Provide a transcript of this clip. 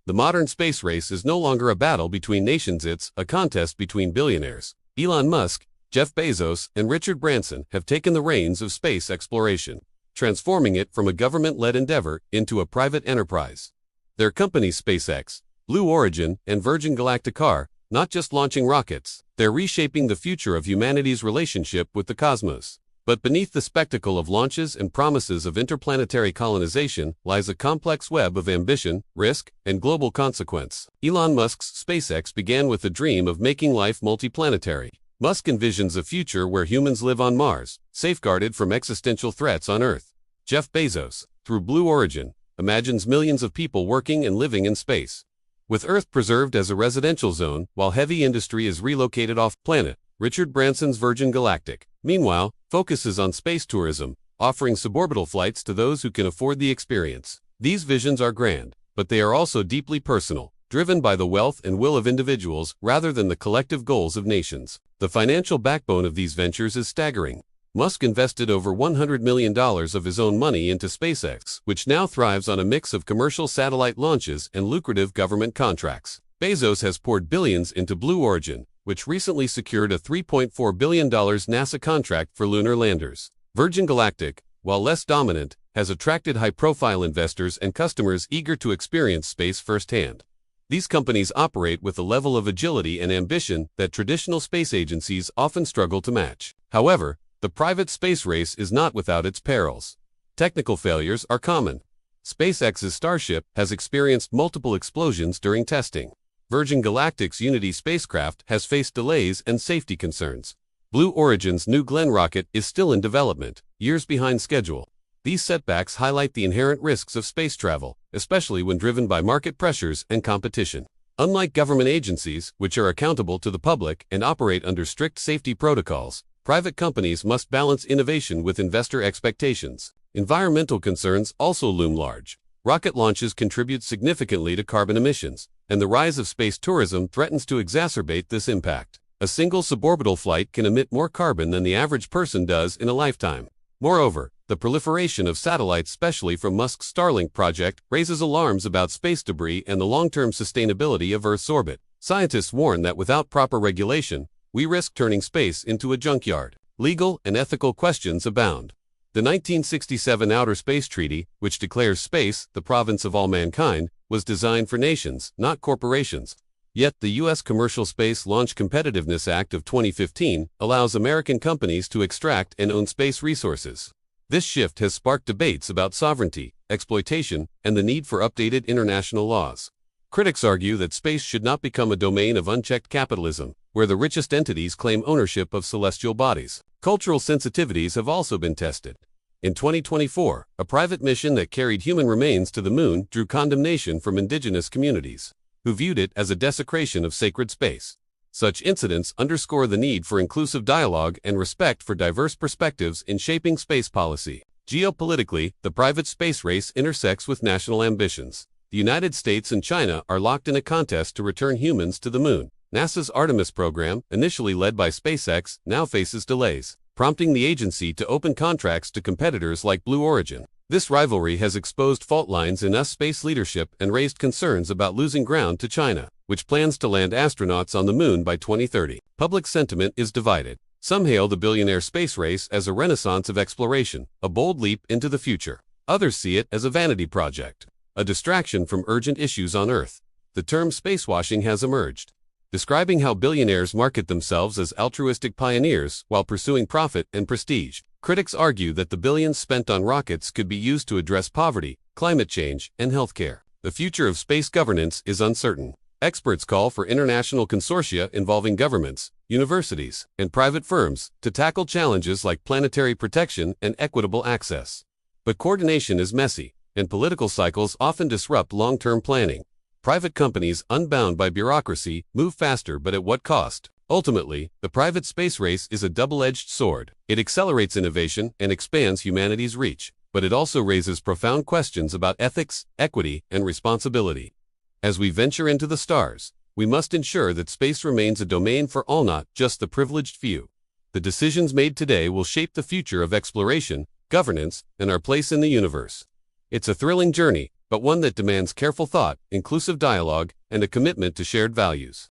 The modern space race is no longer a battle between nations, it's a contest between billionaires. Elon Musk, Jeff Bezos, and Richard Branson have taken the reins of space exploration, transforming it from a government-led endeavor into a private enterprise. Their companies SpaceX, Blue Origin, and Virgin Galactic are not just launching rockets, they're reshaping the future of humanity's relationship with the cosmos. But beneath the spectacle of launches and promises of interplanetary colonization lies a complex web of ambition, risk, and global consequence. Elon Musk's SpaceX began with the dream of making life multiplanetary. Musk envisions a future where humans live on Mars, safeguarded from existential threats on Earth. Jeff Bezos, through Blue Origin, imagines millions of people working and living in space, with Earth preserved as a residential zone while heavy industry is relocated off-planet. Richard Branson's Virgin Galactic, meanwhile, focuses on space tourism, offering suborbital flights to those who can afford the experience. These visions are grand, but they are also deeply personal, driven by the wealth and will of individuals rather than the collective goals of nations. The financial backbone of these ventures is staggering. Musk invested over $100 million of his own money into SpaceX, which now thrives on a mix of commercial satellite launches and lucrative government contracts. Bezos has poured billions into Blue Origin, which recently secured a $3.4 billion NASA contract for lunar landers. Virgin Galactic, while less dominant, has attracted high-profile investors and customers eager to experience space firsthand. These companies operate with a level of agility and ambition that traditional space agencies often struggle to match. However, the private space race is not without its perils. Technical failures are common. SpaceX's Starship has experienced multiple explosions during testing. Virgin Galactic's Unity spacecraft has faced delays and safety concerns. Blue Origin's New Glenn rocket is still in development, years behind schedule. These setbacks highlight the inherent risks of space travel, especially when driven by market pressures and competition. Unlike government agencies, which are accountable to the public and operate under strict safety protocols, private companies must balance innovation with investor expectations. Environmental concerns also loom large. Rocket launches contribute significantly to carbon emissions, and the rise of space tourism threatens to exacerbate this impact. A single suborbital flight can emit more carbon than the average person does in a lifetime. Moreover, the proliferation of satellites, especially from Musk's Starlink project, raises alarms about space debris and the long-term sustainability of Earth's orbit. Scientists warn that without proper regulation, we risk turning space into a junkyard. Legal and ethical questions abound. The 1967 Outer Space Treaty, which declares space the province of all mankind, was designed for nations, not corporations. Yet the U.S. Commercial Space Launch Competitiveness Act of 2015 allows American companies to extract and own space resources. This shift has sparked debates about sovereignty, exploitation, and the need for updated international laws. Critics argue that space should not become a domain of unchecked capitalism, where the richest entities claim ownership of celestial bodies. Cultural sensitivities have also been tested. In 2024, a private mission that carried human remains to the moon drew condemnation from indigenous communities, who viewed it as a desecration of sacred space. Such incidents underscore the need for inclusive dialogue and respect for diverse perspectives in shaping space policy. Geopolitically, the private space race intersects with national ambitions. The United States and China are locked in a contest to return humans to the moon. NASA's Artemis program, initially led by SpaceX, now faces delays, prompting the agency to open contracts to competitors like Blue Origin. This rivalry has exposed fault lines in U.S. space leadership and raised concerns about losing ground to China, which plans to land astronauts on the moon by 2030. Public sentiment is divided. Some hail the billionaire space race as a renaissance of exploration, a bold leap into the future. Others see it as a vanity project, a distraction from urgent issues on Earth. The term spacewashing has emerged, describing how billionaires market themselves as altruistic pioneers while pursuing profit and prestige. Critics argue that the billions spent on rockets could be used to address poverty, climate change, and healthcare. The future of space governance is uncertain. Experts call for international consortia involving governments, universities, and private firms to tackle challenges like planetary protection and equitable access. But coordination is messy, and political cycles often disrupt long-term planning. Private companies, unbound by bureaucracy, move faster, but at what cost? Ultimately, the private space race is a double-edged sword. It accelerates innovation and expands humanity's reach, but it also raises profound questions about ethics, equity, and responsibility. As we venture into the stars, we must ensure that space remains a domain for all, not just the privileged few. The decisions made today will shape the future of exploration, governance, and our place in the universe. It's a thrilling journey, but one that demands careful thought, inclusive dialogue, and a commitment to shared values.